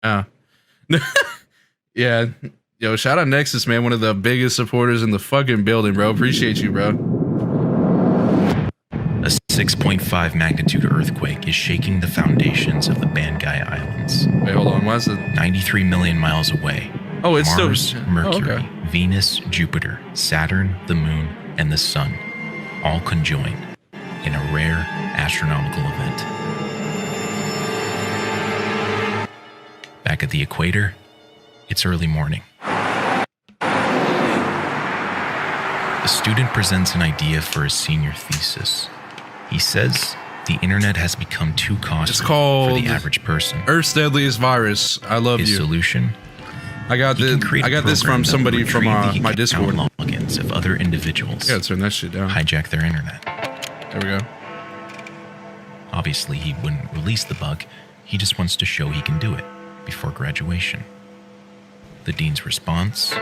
Oh. Yeah. Yo, shout out Nexus, man. One of the biggest supporters in the fucking building, bro. Appreciate you, bro. A 6.5 magnitude earthquake is shaking the foundations of the Bangai Islands. Wait, hold on. Why is it 93 million miles away? Oh, it's Mars, still Mercury, okay. Venus, Jupiter, Saturn, the Moon, and the Sun all conjoin in a rare astronomical event. Back at the equator, it's early morning. A student presents an idea for his senior thesis. He says the internet has become too costly for the average person. Earth's Deadliest Virus. I love his you. Solution? I got this from somebody from my Discord. Logins of other individuals. Yeah, turn that shit down. Hijack their internet. There we go. Obviously, he wouldn't release the bug. He just wants to show he can do it before graduation. The dean's response?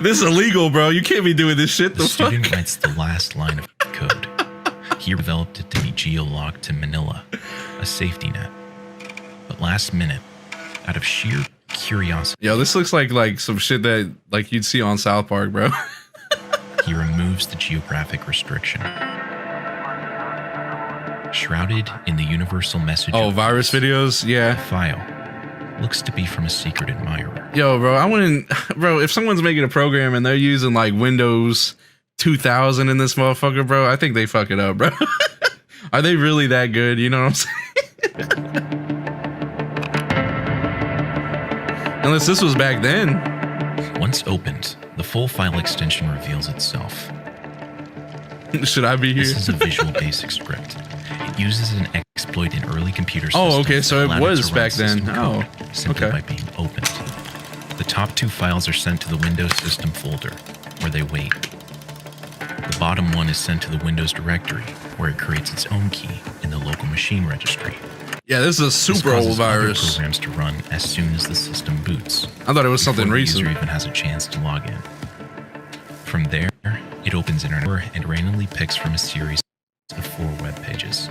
This is illegal, bro. You can't be doing this shit. The student writes the last line of code. He developed it to be geo-locked to Manila, a safety net. But last minute, out of sheer curiosity... Yo, this looks like some shit that you'd see on South Park, bro. He removes the geographic restriction. Shrouded in the universal message... Oh, virus videos? Yeah. The file looks to be from a secret admirer. Yo, bro, I wouldn't... Bro, if someone's making a program and they're using, Windows 2000 in this motherfucker, bro, I think they fuck it up, bro. Are they really that good? You know what I'm saying? Unless this was back then. Once opened, the full file extension reveals itself. Should I be here? This is a Visual Basic script. It uses an exploit in early computer systems. Oh, okay, so it was back then. Oh, simply by being opened. The top two files are sent to the Windows System folder, where they wait. The bottom one is sent to the Windows directory, where it creates its own key in the local machine registry. Yeah, this is a super old virus. Other programs to run as soon as the system boots. I thought it was something recent. The user even has a chance to log in. From there, it opens Internet and randomly picks from a series of 4 web pages.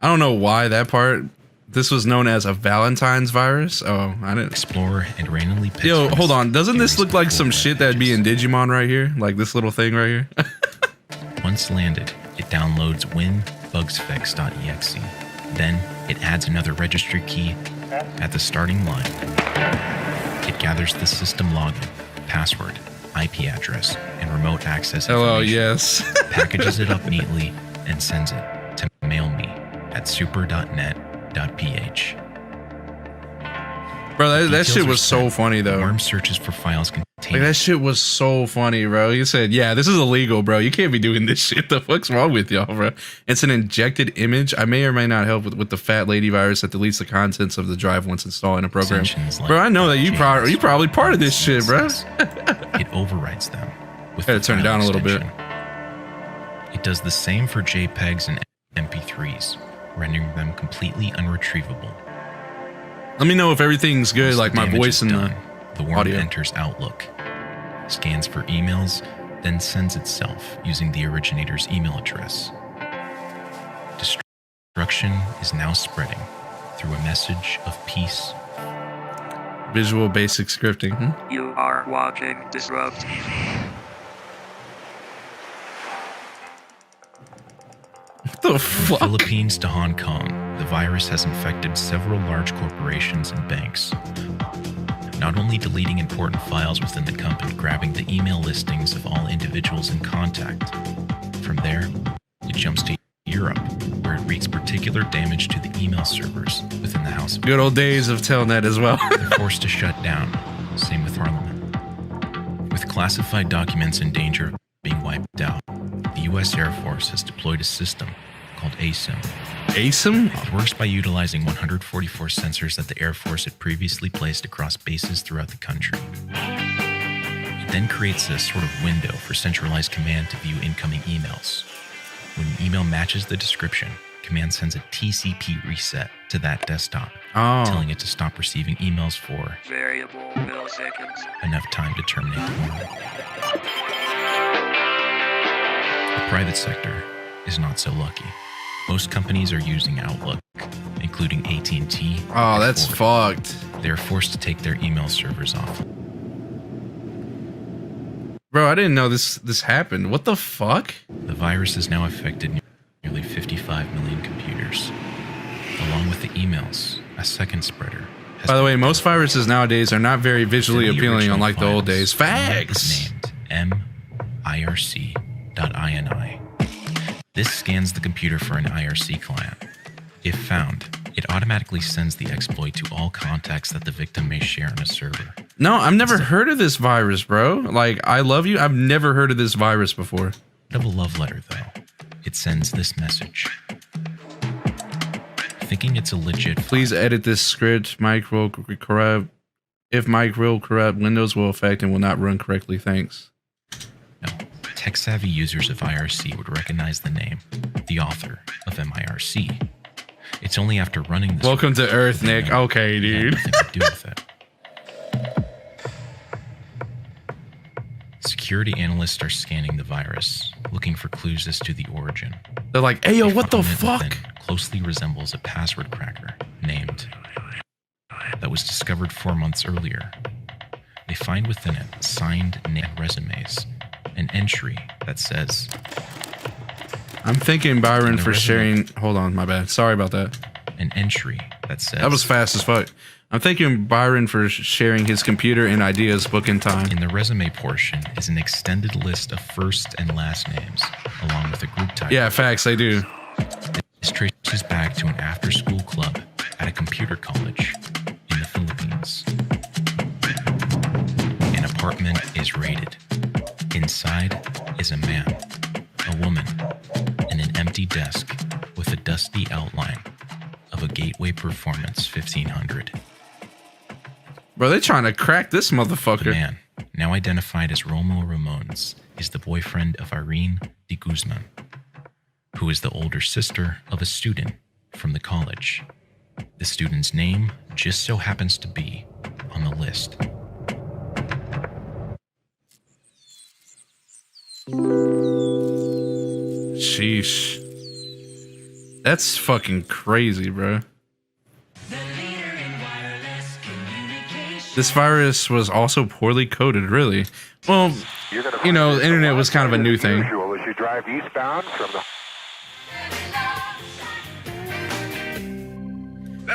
I don't know why that part. This was known as a Valentine's virus. Oh, I didn't. Explore and randomly pick. Yo, hold on. Doesn't this look like some shit that'd be in Digimon right here? Like this little thing right here? Once landed, it downloads winbugsfix.exe. Then it adds another registry key at the starting line. It gathers the system login, password, IP address, and remote access information. Hello, yes. Packages it up neatly and sends it to mailme@super.net.ph. Bro, that shit was so funny, though. Worm searches for files containing... that shit was so funny, bro. You said, yeah, this is illegal, bro. You can't be doing this shit. The fuck's wrong with y'all, bro? It's an injected image. I may or may not help with the fat lady virus that deletes the contents of the drive once installed in a program. Bro, I know that you probably part of this shit, bro. It overwrites them. With Gotta turn it down a little bit. It does the same for JPEGs and MP3s, rendering them completely unretrievable. Let me know if everything's good, like my voice and the worm audio. Enters Outlook, scans for emails, then sends itself using the originator's email address. Destruction is now spreading through a message of peace. Visual Basic scripting. You are watching Disrupt TV. What the fuck? From the Philippines to Hong Kong, the virus has infected several large corporations and banks. Not only deleting important files within the company, grabbing the email listings of all individuals in contact. From there, it jumps to Europe, where it wreaks particular damage to the email servers within the House of Good old days of Telnet as well. They're forced to shut down. Same with Parliament. With classified documents in danger of being wiped out, the U.S. Air Force has deployed a system called ASIM. ASIM? It works by utilizing 144 sensors that the Air Force had previously placed across bases throughout the country. It then creates a sort of window for centralized command to view incoming emails. When an email matches the description, command sends a TCP reset to that desktop, telling it to stop receiving emails for variable milliseconds. Enough time to terminate the warning. The private sector is not so lucky. Most companies are using Outlook, including AT&T. Oh, that's Ford. fucked. They are forced to take their email servers off. Bro, I didn't know this happened. What the fuck? The virus has now affected nearly 55 million computers. Along with the emails, a second spreader. By the way, most viruses nowadays are not very visually appealing, unlike the old days. Facts! Named mirc.ini. This scans the computer for an IRC client. If found, it automatically sends the exploit to all contacts that the victim may share on a server. No, I've never heard of this virus, bro. Like, I love you. I've never heard of this virus before. Of a love letter, though. It sends this message. Thinking it's a legit file. Please edit this script. Mic will corrupt. If mic will corrupt, Windows will affect and will not run correctly. Thanks. No. Tech-savvy users of IRC would recognize the name, the author of MIRC. It's only after running this. Welcome to Earth, Nick. Okay, dude. Nothing to do with it. Security analysts are scanning the virus, looking for clues as to the origin. They're like, hey, yo, They what the found that fuck? within closely resembles a password cracker named that was discovered 4 months earlier. They find within it signed name resumes, an entry that says, I'm thanking Byron the for resume. sharing. Hold on, my bad. Sorry about that. an entry that says, That was fast as fuck. I'm thanking Byron for sharing his computer and ideas book in time. in the resume portion is an extended list of first and last names, along with a group title. Yeah, facts, they do. This traces back to an after-school club at a computer college in the Philippines. An apartment is raided. Inside is a man, a woman, and an empty desk with a dusty outline of a Gateway Performance 1500. Bro, they trying to crack this The motherfucker. man, now identified as Romo Ramones, is the boyfriend of Irene de Guzman, who is the older sister of a student from the college. The student's name just so happens to be on the list. Sheesh. That's fucking crazy, bro. This virus was also poorly coded, really. Well, you know, the internet was kind of a new thing. As you drive eastbound from the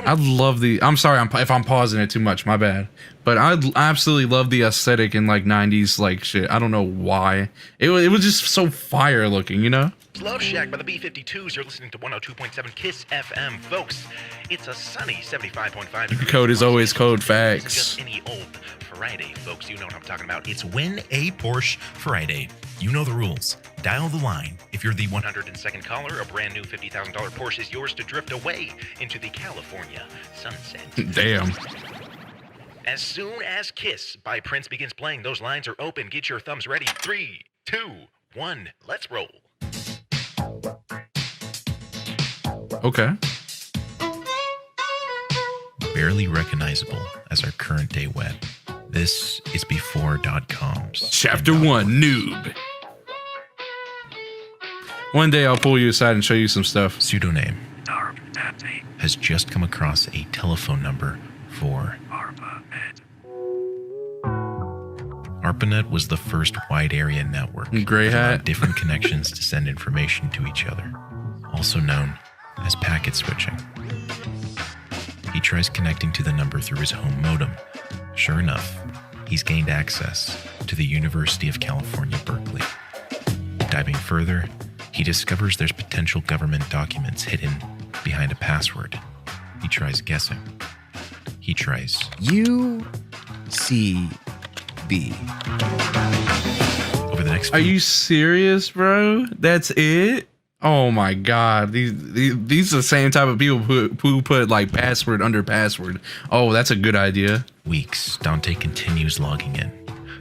I love the. I'm sorry if I'm pausing it too much. My bad. But I absolutely love the aesthetic in like 90s like shit. I don't know why. It was just so fire looking, you know? Love Shack by the B-52s. You're listening to 102.7 KISS FM. Folks, it's a sunny 75.5 degrees. Code is always code It's facts. just any old Friday, folks. You know what I'm talking about. It's Win a Porsche Friday. You know the rules. Dial the line. If you're the 102nd caller. A brand new $50,000 Porsche is yours to drift away into the California sunset. Damn. As soon as KISS by Prince begins playing, those lines are open. Get your thumbs ready. 3, 2, 1, let's roll. Okay. Barely recognizable as our current day web. This is before.coms. Chapter 1, noob. One day I'll pull you aside and show you some stuff. Pseudonym has just come across a telephone number for ARPANET was the first wide area network Gray that allowed hat. different connections to send information to each other, also known as packet switching. He tries connecting to the number through his home modem. Sure enough, he's gained access to the University of California, Berkeley. Diving further, he discovers there's potential government documents hidden behind a password. He tries guessing. He tries UCB. over the next Are few you serious, bro? That's it? Oh my god. These are the same type of people who put like password under password. Oh, that's a good idea. weeks, Dante continues logging in.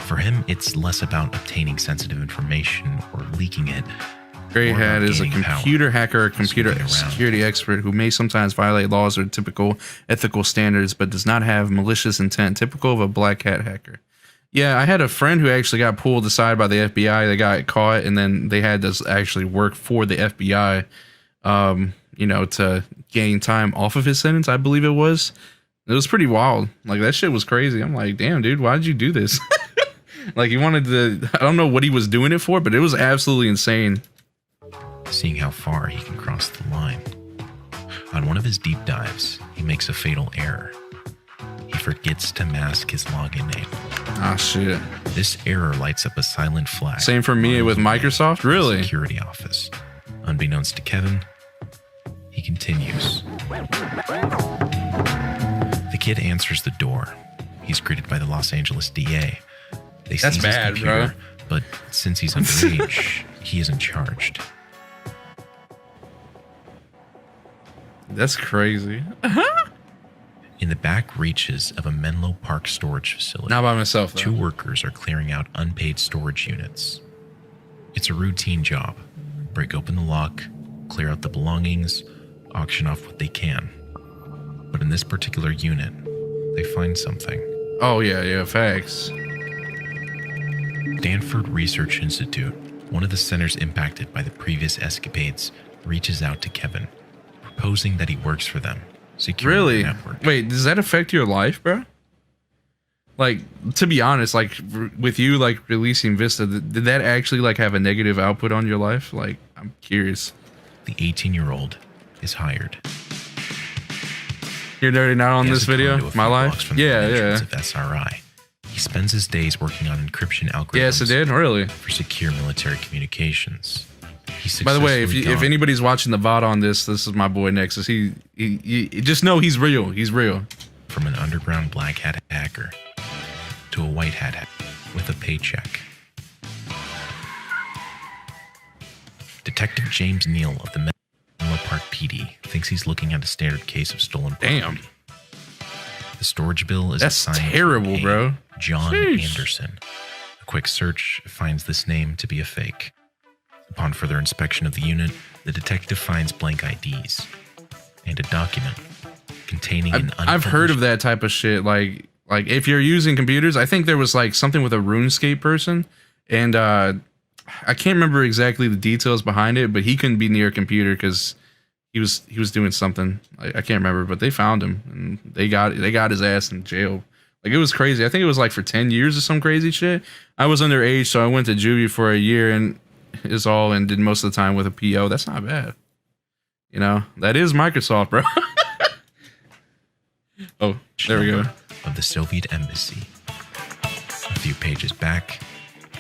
For him, it's less about obtaining sensitive information or leaking it. Gray Or Hat is a gaining power. computer hacker or computer Snooping around. security expert who may sometimes violate laws or typical ethical standards, but does not have malicious intent, typical of a black hat hacker. Yeah, I had a friend who actually got pulled aside by the FBI. They got caught, and then they had to actually work for the FBI you know, to gain time off of his sentence, I believe it was. It was pretty wild. Like, that shit was crazy. I'm like, damn, dude, why did you do this? Like, he wanted to, I don't know what he was doing it for, but it was absolutely insane. Seeing how far he can cross the line. On one of his deep dives, he makes a fatal error. He forgets to mask his login name. Ah, shit. This error lights up a silent flag. Same for me with Microsoft, really? Security office. Unbeknownst to Kevin, he continues. The kid answers the door. He's greeted by the Los Angeles DA. They That's seize bad, his bro. computer, but since he's underage, he isn't charged. That's crazy. In the back reaches of a Menlo Park storage facility, Not by myself, though. two workers are clearing out unpaid storage units. It's a routine job. Break open the lock, clear out the belongings, auction off what they can. But in this particular unit, they find something. Oh, yeah, facts. Stanford Research Institute, one of the centers impacted by the previous escapades, reaches out to Kevin, proposing that he works for them, securing Really? the network. Wait, does that affect your life, bro? Like, to be honest, like, with you, like, releasing Vista, did that actually, like, have a negative output on your life? Like, I'm curious. The 18-year-old is hired. You're nerding out on He has this a video? condo a few My life? blocks from the Yeah, entrance yeah. of SRI. He spends his days working on encryption algorithms Yes, it did? Really? for secure military communications. He By the way, if successfully got anybody's watching the VOD on this is my boy Nexus. He just know he's real. He's real. from an underground black hat hacker to a white hat hacker with a paycheck. Detective James Neal of the Menlo Park PD thinks he's looking at a standard case of stolen property. Damn. The storage bill is That's assigned terrible, to a bro. John Sheesh. Anderson. A quick search finds this name to be a fake. Upon further inspection of the unit, the detective finds blank IDs and a document containing an I've heard of unpublished- that type of shit. Like if you're using computers, I think there was like something with a RuneScape person, and I can't remember exactly the details behind it, but he couldn't be near a computer because he was doing something. I can't remember, but they found him and they got his ass in jail. Like, it was crazy. I think it was like for 10 years or some crazy shit. I was underage, so I went to juvie for a year and did most of the time with a PO. That's not bad. You know, that is Microsoft, bro. Oh, there we go. Of the Soviet embassy. A few pages back,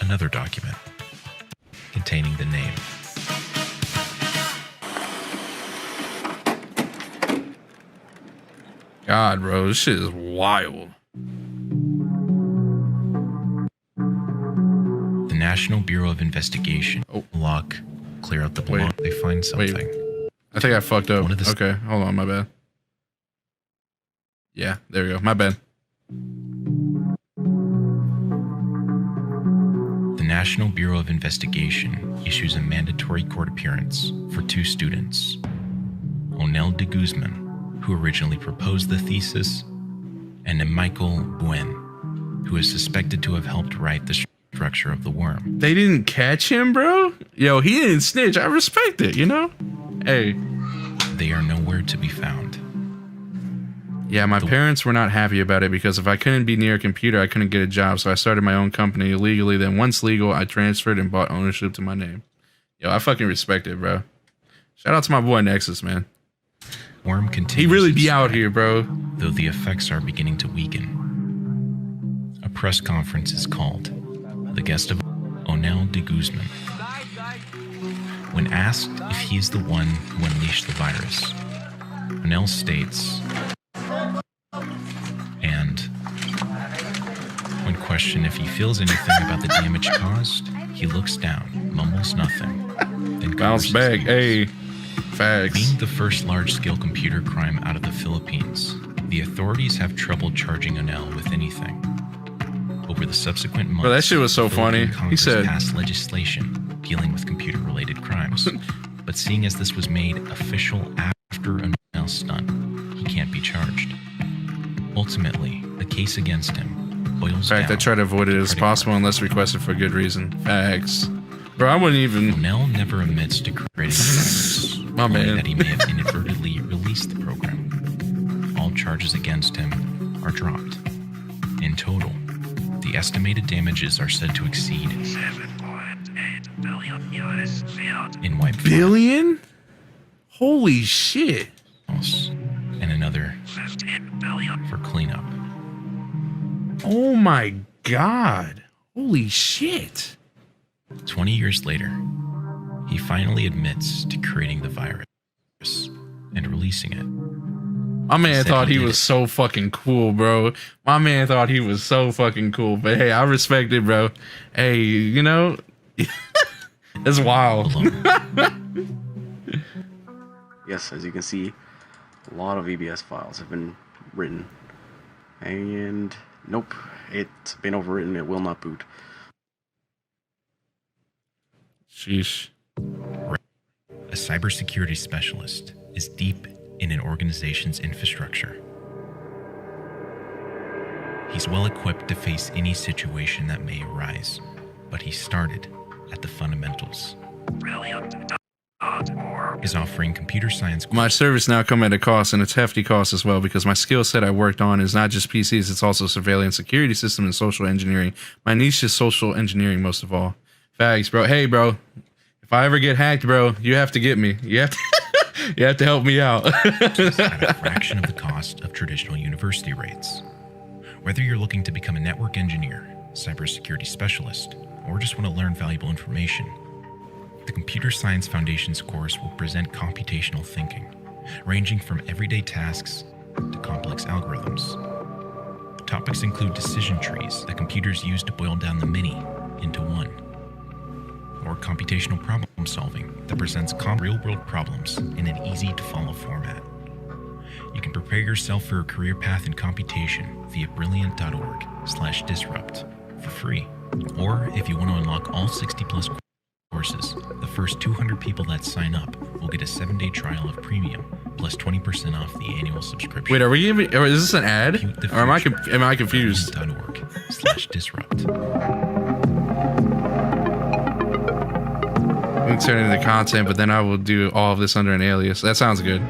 another document containing the name. God, bro, this shit is wild. The National Bureau of Investigation. Oh. Lock, clear out the Wait. block. They find something. I think I fucked up. One of the- Okay, hold on, my bad. Yeah, there we go. My bad. The National Bureau of Investigation issues a mandatory court appearance for two students, Onel de Guzman, who originally proposed the thesis, and Michael Buen, who is suspected to have helped write the structure of the worm. They didn't catch him, bro? Yo, he didn't snitch. I respect it, you know? Hey. They are nowhere to be found. Yeah, my parents were not happy about it because if I couldn't be near a computer, I couldn't get a job. So I started my own company illegally. Then once legal, I transferred and bought ownership to my name. Yo, I fucking respect it, bro. Shout out to my boy Nexus, man. Worm continues. He really its be out spread, here, bro. though the effects are beginning to weaken. A press conference is called. The guest of Onel de Guzman. When asked if he's the one who unleashed the virus, Onel states, and when questioned if he feels anything about the damage caused, he looks down, mumbles nothing, then Bounce covers his back. ears. Hey, facts. Being the first large-scale computer crime out of the Philippines, the authorities have trouble charging Onel with anything. Over the subsequent months, Bro, that shit was so the Philippine funny. He Congress said- passed legislation dealing with computer-related crimes. But seeing as this was made official after Onel's stunt, he can't be charged. Ultimately, the case against him boils In fact, I down try to avoid it to as credit possible card. unless requested for good reason. Facts. Bro, I wouldn't even... Onel never admits to creating crimes. My only man. that he may have inadvertently released the program. All charges against him are dropped. In total, the estimated damages are said to exceed 7.8 billion US fiat. in wipe Billion? Holy shit. files and another 15 billion. for cleanup. Oh my god. Holy shit. 20 years later, he finally admits to creating the virus and releasing it. My man Said thought he he did was it. so fucking cool, bro. My man thought he was so fucking cool. But hey, I respect it, bro. Hey, you know, it's wild. Alone. Yes, as you can see, a lot of EBS files have been written. And nope, it's been overwritten. It will not boot. Sheesh. A cybersecurity specialist is deep in an organization's infrastructure. He's well equipped to face any situation that may arise, but he started at the fundamentals. Brilliant.org. Is offering computer science My service now come at a cost, and it's hefty cost as well, because my skill set I worked on is not just PCs, it's also surveillance, security system, and social engineering. My niche is social engineering most of all. Facts, bro. Hey, bro. If I ever get hacked, bro, you have to get me. You have to, you have to help me out. at a fraction of the cost of traditional university rates. Whether you're looking to become a network engineer, cybersecurity specialist, or just want to learn valuable information, the Computer Science Foundations course will present computational thinking, ranging from everyday tasks to complex algorithms. Topics include decision trees that computers use to boil down the many into one, or computational problem solving that presents real-world problems in an easy-to-follow format. You can prepare yourself for a career path in computation via brilliant.org/disrupt for free. Or if you want to unlock all 60+ courses, the first 200 people that sign up will get a 7-day trial of premium plus 20% off the annual subscription. Wait, are we giving? Or is this an ad? Or am I confused? Brilliant.org/disrupt. We can turn it into content, but then I will do all of this under an alias. That sounds good.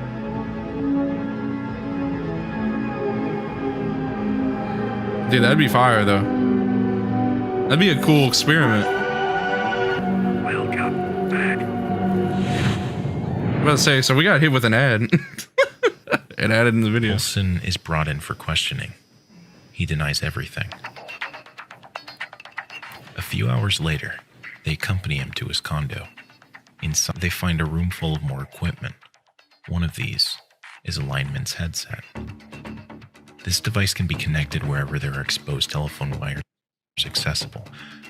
Dude, that'd be fire, though. That'd be a cool experiment. Welcome back. I'm about to say, so we got hit with an ad. It added in the video. Wilson is brought in for questioning. He denies everything. A few hours later, they accompany him to his condo. Inside, they find a room full of more equipment. One of these is a lineman's headset. This device can be connected wherever there are exposed telephone wires accessible.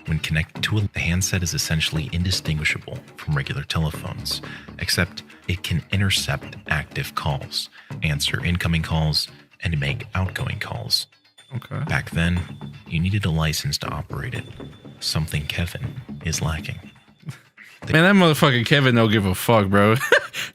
When connected to the handset is essentially indistinguishable from regular telephones, except it can intercept active calls, answer incoming calls, and make outgoing calls. Okay. Back then, you needed a license to operate it, something Kevin is lacking. Man, that motherfucking Kevin don't give a fuck, bro.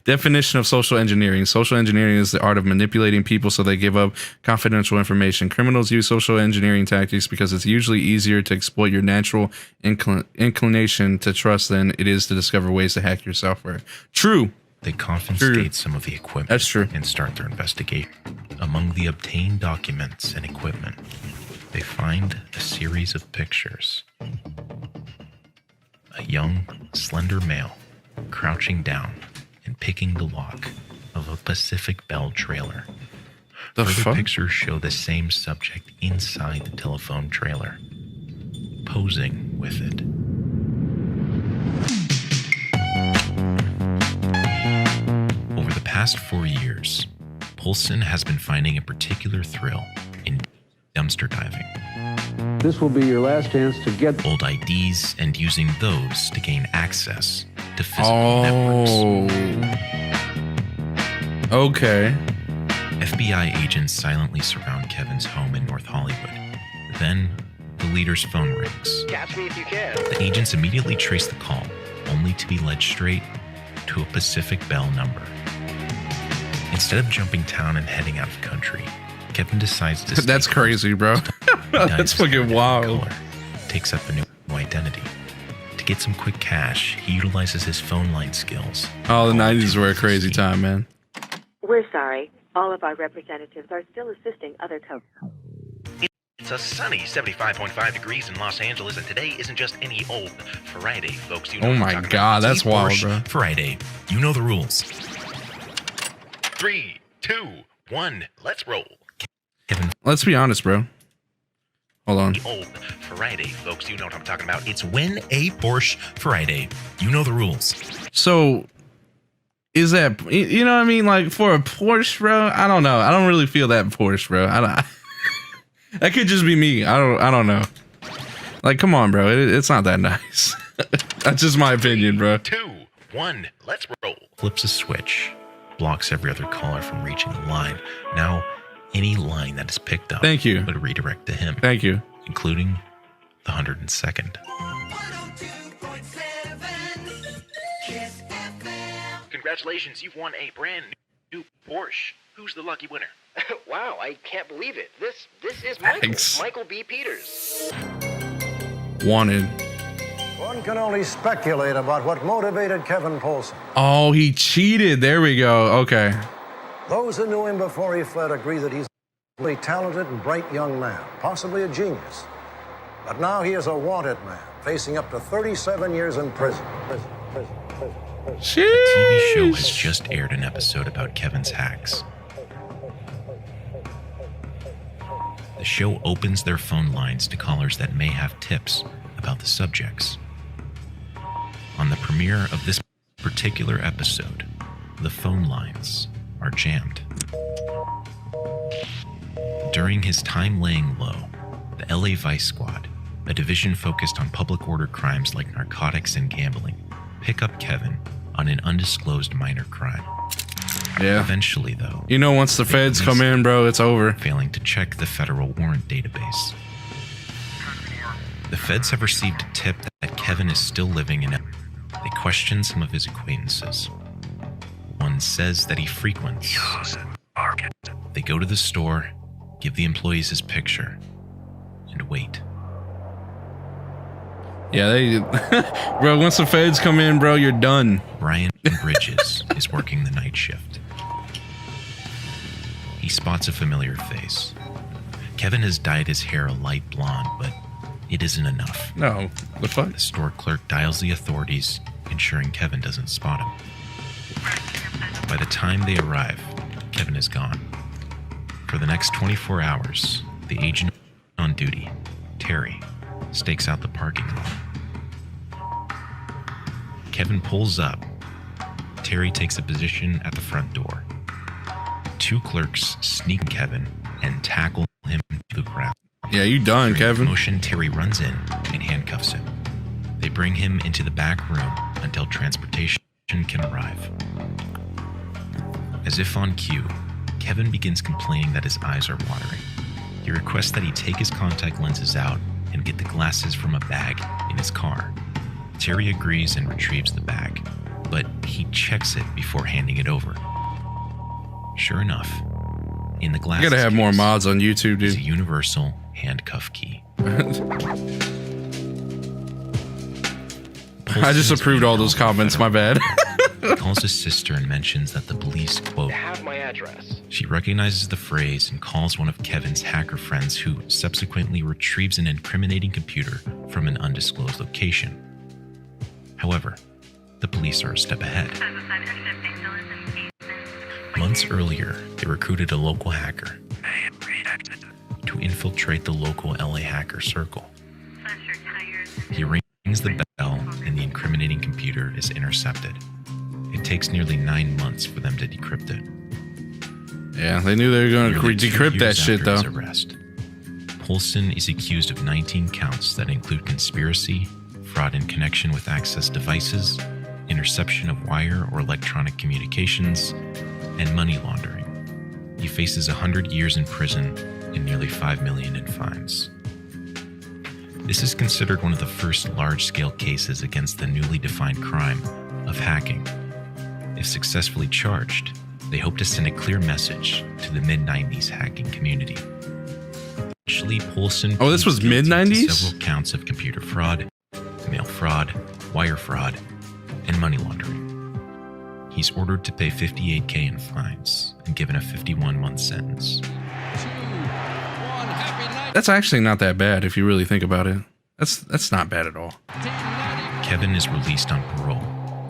Definition of social engineering. Social engineering is the art of manipulating people so they give up confidential information. Criminals use social engineering tactics because it's usually easier to exploit your natural inclination to trust than it is to discover ways to hack your software. True. They confiscate some of the equipment That's true. and start their investigation. Among the obtained documents and equipment, they find a series of pictures. A young, slender male crouching down and picking the lock of a Pacific Bell trailer. The Further fuck? pictures show the same subject inside the telephone trailer, posing with it. Over the past 4 years, Poulsen has been finding a particular thrill in dumpster diving. This will be your last chance to get Old IDs and using those to gain access to physical networks. Oh. Okay. FBI agents silently surround Kevin's home in North Hollywood. Then, the leader's phone rings. Catch me if you can. The agents immediately trace the call, only to be led straight to a Pacific Bell number. Instead of jumping town and heading out of the country, Kevin decides to That's stay crazy, bro. He dyes That's his hair fucking a different wild. color, takes up a new identity to To get some quick cash, he utilizes his phone line skills. Oh, the 90s were a crazy time, man. We're sorry. All of our representatives are still assisting other customers. It's a sunny 75.5 degrees in Los Angeles, and today isn't just any old Friday, folks. You know Oh what I'm my talking god, about. that's wild, Porsche bro. Friday. You know the rules. 3, 2, 1, let's roll. Kevin Let's be honest, bro. Hold on. Old Friday, folks. You know what I'm talking about. It's Win a Porsche Friday. You know the rules. So, is that, you know what I mean? Like, for a Porsche, bro, I don't know. I don't really feel that Porsche, bro. That could just be me. I don't know. Like, come on, bro. It's not that nice. That's just my opinion, bro. 2, 1, let's roll. Flips a switch, blocks every other caller from reaching the line. Now, any line that is picked up Thank you. would redirect to him, Thank you. including the 102nd. Congratulations, you've won a brand new Porsche. Who's the lucky winner? Wow, I can't believe it. This is Michael. Thanks. Michael B. Peters. Wanted. One can only speculate about what motivated Kevin Poulsen. Oh, he cheated. There we go. Okay. Those who knew him before he fled agree that he's a talented and bright young man, possibly a genius. But now he is a wanted man, facing up to 37 years in prison. A TV show has just aired an episode about Kevin's hacks. The show opens their phone lines to callers that may have tips about the subjects. On the premiere of this particular episode, the phone lines are jammed. During his time laying low, the LA Vice Squad, a division focused on public order crimes like narcotics and gambling, pick up Kevin on an undisclosed minor crime. Yeah. Eventually, though, You know, once the feds come in, bro, it's over. failing to check the federal warrant database. The feds have received a tip that Kevin is still living in. They question some of his acquaintances. One says that he frequents. They go to the store, give the employees his picture, and wait. Yeah, they, bro, once the feds come in, bro, you're done. Brian Bridges is working the night shift. He spots a familiar face. Kevin has dyed his hair a light blonde, but it isn't enough. No, the fuck? The store clerk dials the authorities, ensuring Kevin doesn't spot him. By the time they arrive, Kevin is gone. For the next 24 hours, the agent on duty, Terry, stakes out the parking lot. Kevin pulls up. Terry takes a position at the front door. Two clerks sneak Kevin and tackle him to the ground. Yeah, you done, During Kevin. motion, Terry runs in and handcuffs him. They bring him into the back room until transportation can arrive. As if on cue, Kevin begins complaining that his eyes are watering. He requests that he take his contact lenses out and get the glasses from a bag in his car. Terry agrees and retrieves the bag, but he checks it before handing it over. Sure enough, in the You glasses gotta have more case mods on YouTube, is a dude. universal handcuff key. I just approved all those comments, my bad. He calls his sister and mentions that the police, quote, Have my address. She recognizes the phrase and calls one of Kevin's hacker friends, who subsequently retrieves an incriminating computer from an undisclosed location. However, the police are a step ahead. Months earlier, they recruited a local hacker to infiltrate the local LA hacker circle. He rings the bell and the incriminating computer is intercepted. It takes nearly 9 months for them to decrypt it. Yeah, they knew they were gonna Nearly 2 decrypt that years shit, after his though. arrest, Poulsen is accused of 19 counts that include conspiracy, fraud in connection with access devices, interception of wire or electronic communications, and money laundering. He faces 100 years in prison and nearly $5 million in fines. This is considered one of the first large-scale cases against the newly defined crime of hacking. If successfully charged, they hope to send a clear message to the mid-90s hacking community. Eventually, Poulsen Oh, this was pleads guilty to mid-90s? several counts of computer fraud, mail fraud, wire fraud, and money laundering. He's ordered to pay $58K in fines and given a 51-month sentence. That's actually not that bad if you really think about it. That's not bad at all. Kevin is released on parole.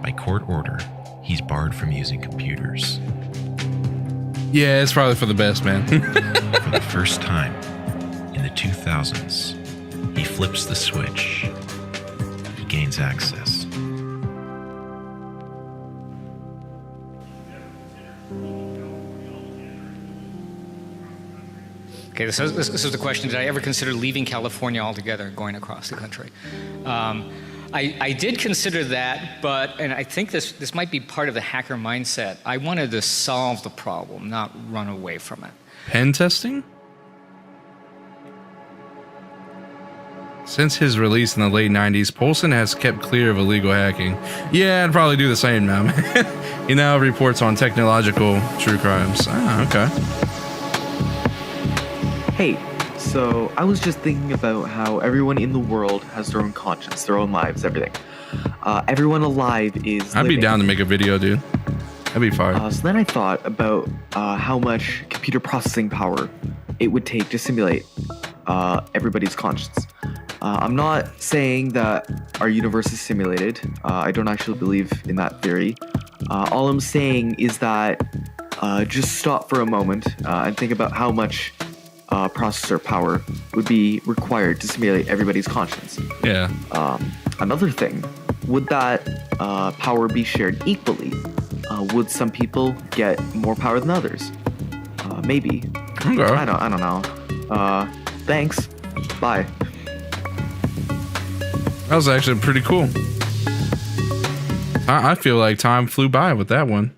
By court order, he's barred from using computers. Yeah, it's probably for the best, man. For the first time in the 2000s, he flips the switch. He gains access. Okay, this is the question: did I ever consider leaving California altogether and going across the country? I did consider that, and I think this might be part of the hacker mindset. I wanted to solve the problem, not run away from it. Pen testing? Since his release in the late 90s, Polson has kept clear of illegal hacking. Yeah, I'd probably do the same now, man. He now reports on technological true crimes. Ah, okay. Hey, so I was just thinking about how everyone in the world has their own conscience, their own lives, everything. Everyone alive is I'd be down to make a video, dude. That'd be fire. So then I thought about how much computer processing power it would take to simulate everybody's conscience. I'm not saying that our universe is simulated. I don't actually believe in that theory. All I'm saying is that just stop for a moment and think about how much processor power would be required to simulate everybody's conscience. Yeah. Another thing, would that power be shared equally? Would some people get more power than others? Maybe. Okay. I don't know. Thanks. Bye. That was actually pretty cool. I feel like time flew by with that one.